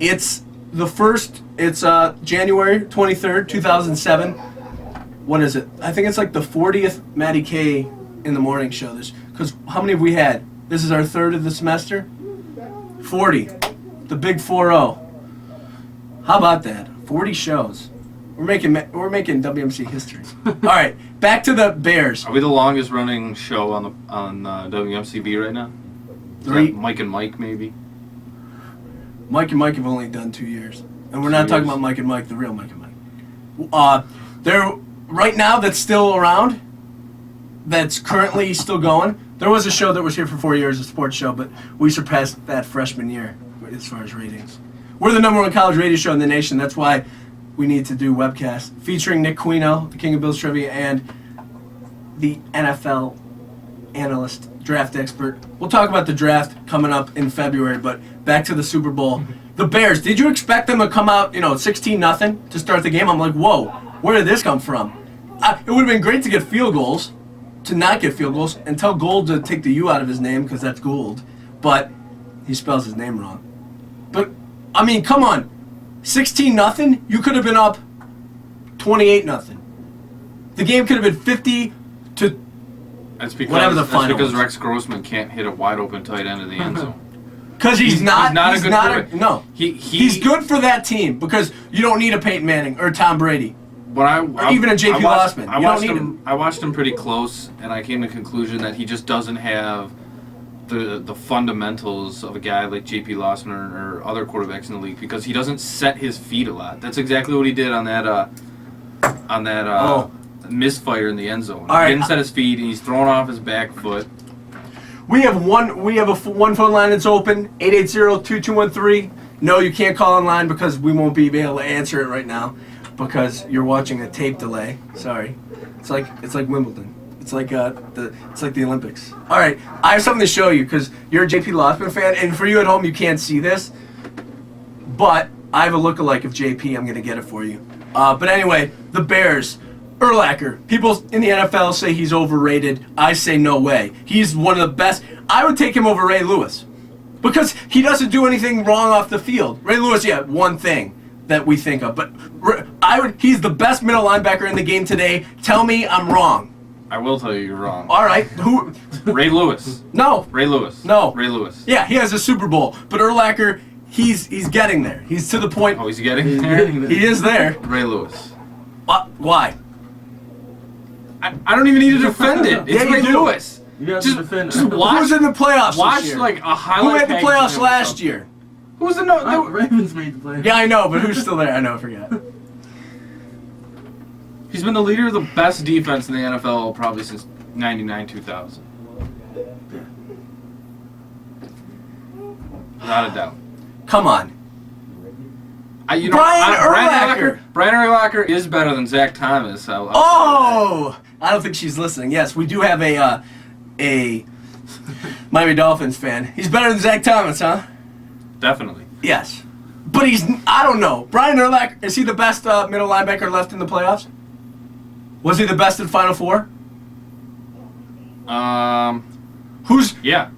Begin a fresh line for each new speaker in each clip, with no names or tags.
It's the first. It's January 23rd, 2007. What is it? I think it's like the 40th MattY K in the morning show. Because how many have we had? This is our third of the semester. 40. The big 4-0. How about that? 40 shows. We're making WMC history. All right, back to the Bears.
Are we the longest running show on WMCB right now? Is that Mike and Mike maybe?
Mike and Mike have only done 2 years, and we're not talking about Mike and Mike, the real Mike and Mike. They're right now that's still around. That's currently still going. There was a show that was here for 4 years, a sports show, but we surpassed that freshman year as far as ratings. We're the #1 college radio show in the nation. That's why we need to do webcasts featuring Nick Quino, the King of Bills Trivia, and the NFL analyst, draft expert. We'll talk about the draft coming up in February, but back to the Super Bowl. The Bears, did you expect them to come out, 16-0 to start the game? I'm like, whoa, where did this come from? It would have been great to get field goals, to not get field goals, and tell Gold to take the U out of his name because that's Gould, but he spells his name wrong. But, I mean, come on. 16-0, you could have been up 28-0. The game could have been 50 to whatever the final
because
was.
Rex Grossman can't hit a wide open tight end in the end zone.
Because he's not a good quarterback. No.
He's
good for that team because you don't need a Peyton Manning or a Tom Brady.
Or
even a J.P. Lossman. You don't need him.
I watched him pretty close, and I came to the conclusion that he just doesn't have the fundamentals of a guy like J.P. Lossman or other quarterbacks in the league because he doesn't set his feet a lot. That's exactly what he did on that misfire in the end zone.
All right.
He didn't set his feet, and he's throwing off his back foot.
We have a one phone line that's open, 880-2213. No, you can't call online because we won't be able to answer it right now because you're watching a tape delay. Sorry. It's like Wimbledon. It's like the Olympics. All right, I have something to show you because you're a J.P. Lossman fan, and for you at home, you can't see this, but I have a lookalike of J.P. I'm gonna get it for you. But anyway, the Bears. Urlacher. People in the NFL say he's overrated. I say no way. He's one of the best. I would take him over Ray Lewis because he doesn't do anything wrong off the field. Ray Lewis, yeah, one thing that we think of, but he's the best middle linebacker in the game today. Tell me I'm wrong.
I will tell you you're wrong.
All right. Who?
Ray Lewis.
No.
Ray Lewis.
No.
Ray Lewis.
Yeah, he has a Super Bowl, but Urlacher, he's getting there. He's to the point.
Oh, he's getting there?
He is there.
Ray Lewis.
Why?
I don't even need to defend it. It's
Yeah,
Ray
you do.
Lewis.
You have to defend
Just
it.
watch.
Who was in the playoffs
Watch
this year?
like a highlight.
Who made the
package
playoffs
of
last
himself.
year?
Who was the
Ravens made the play.
Yeah, I know, but who's still there? I know, I forgot.
He's been the leader of the best defense in the NFL probably since 99-2000. Without a doubt.
Come on.
Brian
Urlacher.
Brian Urlacher is better than Zach Thomas.
I don't think she's listening. Yes, we do have a Miami Dolphins fan. He's better than Zach Thomas, huh?
Definitely.
Yes. But I don't know. Brian Urlacher, is he the best middle linebacker left in the playoffs? Was he the best in Final Four? Who's a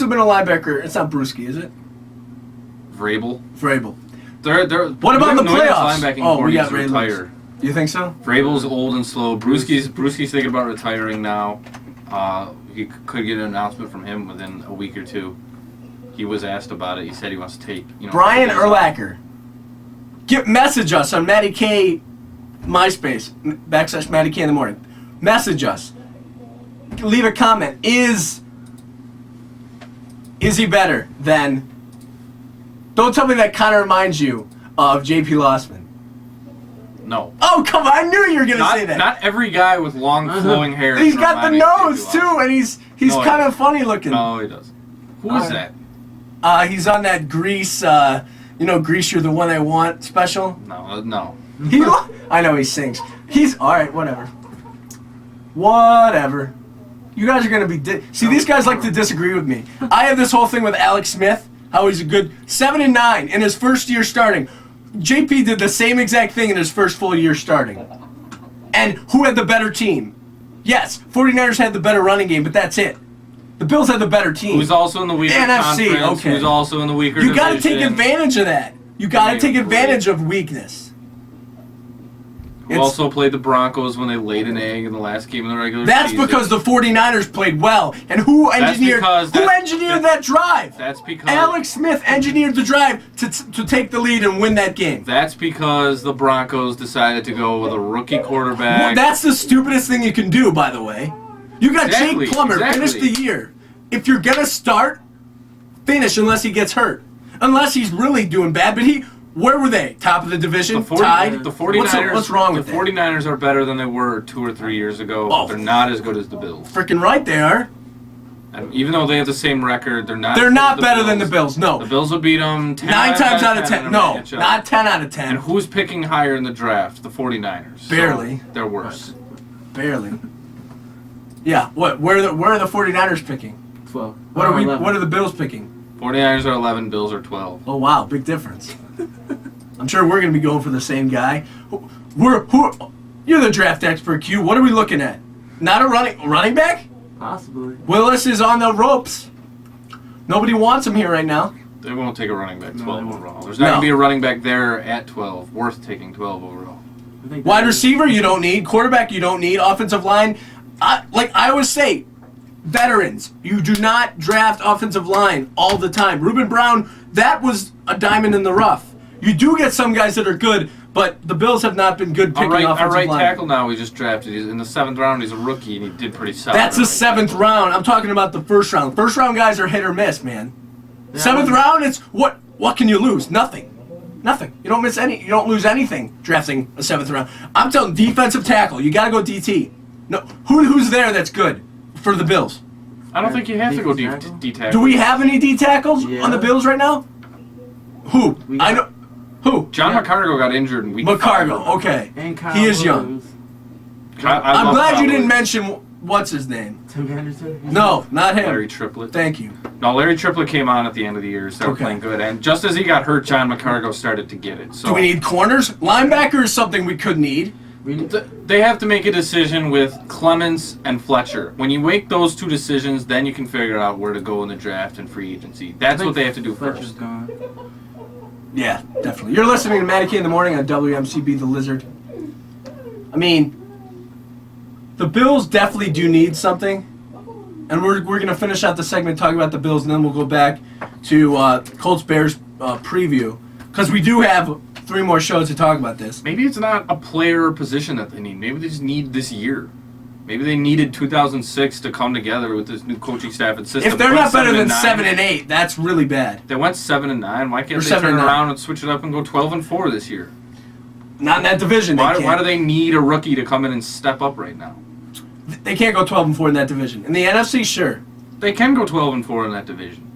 middle linebacker? It's not Brewski, is it?
Vrabel.
What about the playoffs?
Linebacking
We got
Ray retired.
You think so?
Vrabel's old and slow. Brewski's thinking about retiring now. You could get an announcement from him within a week or two. He was asked about it. He said he wants to take.
Brian Urlacher. Message us on MattY K MySpace / MattY K in the morning. Message us. Leave a comment. Is he better than? Don't tell me that kind of reminds you of J.P. Lossman.
No.
Oh, come on. I knew you were going to say that.
Not every guy with long flowing hair.
He's got the nose, too, and he's kind of funny looking.
No, he doesn't. Who is that?
He's on that Grease, Grease, You're the One I Want special.
No.
I know he sings. He's, all right, whatever. Whatever. You guys are going to be... See, these guys like to disagree with me. I have this whole thing with Alex Smith, how he's a good 7-9 in his first year starting. JP did the same exact thing in his first full year starting. And who had the better team? Yes, 49ers had the better running game, but that's it. The Bills have the better team.
Who's also in the weaker
NFC,
conference.
okay.
Who's also in the weaker
You got to
division.
take advantage of that. You got to take advantage of weakness.
Who also played the Broncos when they laid an egg in the last game of the regular
That's
season.
because the 49ers played well. And who engineered that drive?
That's because
Alex Smith engineered the drive to take the lead and win that game.
That's because the Broncos decided to go with a rookie quarterback.
Well, that's the stupidest thing you can do, by the way. You got Jake Plummer, finish the year. If you're going to start, finish unless he gets hurt. Unless he's really doing bad. But where were they? Top of the division? Tied?
The 49ers,
What's wrong with
the 49ers are better than they were 2 or 3 years ago, but they're not as good as the Bills.
Freaking right they are.
And even though they have the same record, they're not
better than the Bills. No.
The Bills will beat them 10
9 times out of
10
10.
in a
No,
matchup.
not 10 out of 10.
And who's picking higher in the draft? The 49ers.
Barely.
So they're worse.
Barely. Yeah, what? Where are the 49ers picking?
12.
What are the Bills picking?
49ers are 11, Bills are 12.
Oh wow, big difference. I'm sure we're going to be going for the same guy. You're the draft expert, Q. What are we looking at? Not a running back?
Possibly.
Willis is on the ropes. Nobody wants him here right now.
They won't take a running back 12
No,
overall. There's not going to be a running back there at 12 worth taking 12 overall.
Wide receiver, you don't need. Quarterback, you don't need. Offensive line, like I always say, veterans. You do not draft offensive line all the time. Reuben Brown, that was a diamond in the rough. You do get some guys that are good, but the Bills have not been good picking offensive
Our right
line.
tackle now we just drafted. He's in the 7th round. He's a rookie, and he did pretty solid.
That's the 7th round. I'm talking about the 1st round. 1st round guys are hit or miss, man.
Yeah.
7th round, it's what can you lose? Nothing. Nothing. You don't miss any. You don't lose anything drafting a 7th round. I'm telling defensive tackle. You got to go DT. No, who's there that's good for the Bills?
I don't think you have to go D tackle.
Do we have any D tackles
Yeah.
on the Bills right now? Who? I know. Who?
John McCargo got injured in week 5.
McCargo. Okay.
And Kyle
He is
Williams.
young. I'm glad you didn't mention what's his name.
Tim Anderson?
No, not him.
Larry Triplett.
Thank you.
No, Larry Triplett came on at the end of the year, started
Okay.
playing good, and just as he got hurt, John McCargo started to get it. So
Do we need corners? Linebacker is something we could need.
They have to make a decision with Clements and Fletcher. When you make those two decisions, then you can figure out where to go in the draft and free agency. That's what they have to do
Fletcher's
first.
gone.
Yeah, definitely. You're listening to MattY in the morning on WMCB The Lizard. I mean, the Bills definitely do need something. And we're going to finish out the segment talking about the Bills, and then we'll go back to Colts-Bears preview. Because we do have 3 more shows to talk about this.
Maybe it's not a player or position that they need. Maybe they just need this year. Maybe they needed 2006 to come together with this new coaching staff and system.
If they're
Went
not better than
7-9.
7 and 8, that's really bad.
They went 7-9. Why
Or
can't they
7
turn
and 9.
around and switch it up and go 12-4 this year?
Not in that division.
Why
They can't.
do they need a rookie to come in and step up right now?
They can't go 12-4 in that division. In the NFC, sure.
They can go 12-4 in that division.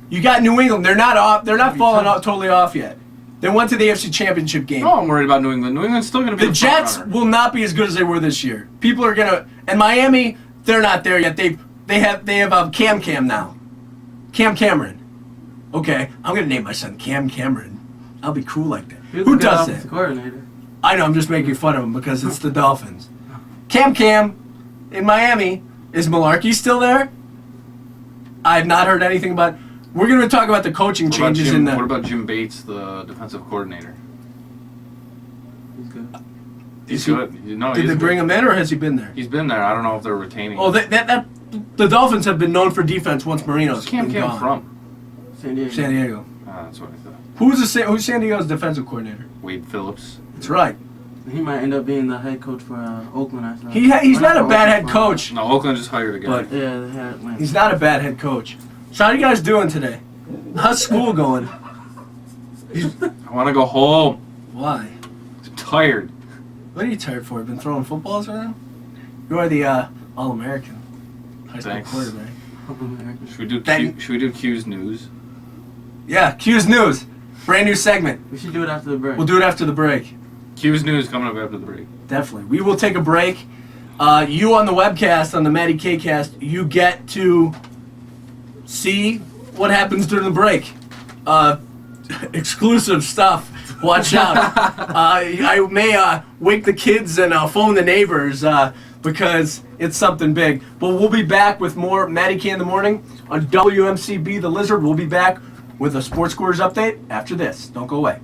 You got New England. They're not off. They're not falling off, totally off yet. They went to the AFC Championship game.
No, I'm worried about New England. New England's still going to be
The
the
Jets
front runner.
will not be as good as they were this year. People are gonna, and Miami, they're not there yet. They have Cam now, Cam Cameron. Okay, I'm gonna name my son Cam Cameron. I'll be cool like that. Who does that?
Coordinator.
I know. I'm just making fun of him because it's the Dolphins. Cam in Miami. Is Malarkey still there? I've not heard anything about. We're going to talk about the coaching
What about
changes
Jim-
in the.
What about Jim Bates, the defensive coordinator?
He's good.
He's
Is he-
good. No,
Did
he's
they bring
good.
him in, or has he been there?
He's been there. I don't know if they're retaining
Oh,
him.
the Dolphins have been known for defense once Marino's
Where's Cam
been gone.
from?
San Diego.
San Diego.
That's what I thought.
Who's San Diego's defensive coordinator?
Wade Phillips.
That's right.
He might end up being the head coach for Oakland. I saw.
He's not a
for
bad
Oakland,
head
but-
coach,
No, Oakland just hired a guy.
But-
Yeah, they had Atlanta.
he's not a bad head coach. So how you guys doing today? How's school going?
I want to go home.
Why?
I'm tired.
What are you tired for? Been throwing footballs right now? You are the All-American high school
Thanks.
quarterback.
American.
Should we do Q's news?
Yeah, Q's News. Brand new segment.
We should do it after the break.
We'll do it after the break.
Q's news coming up after the break.
Definitely. We will take a break. You on the webcast, on the MattY K-Cast, you get to see what happens during the break. Exclusive stuff. Watch out. I may wake the kids and phone the neighbors. because it's something big. But we'll be back with more MattY K in the morning on WMCB The Lizard. We'll be back with a Sports Scores update after this. Don't go away.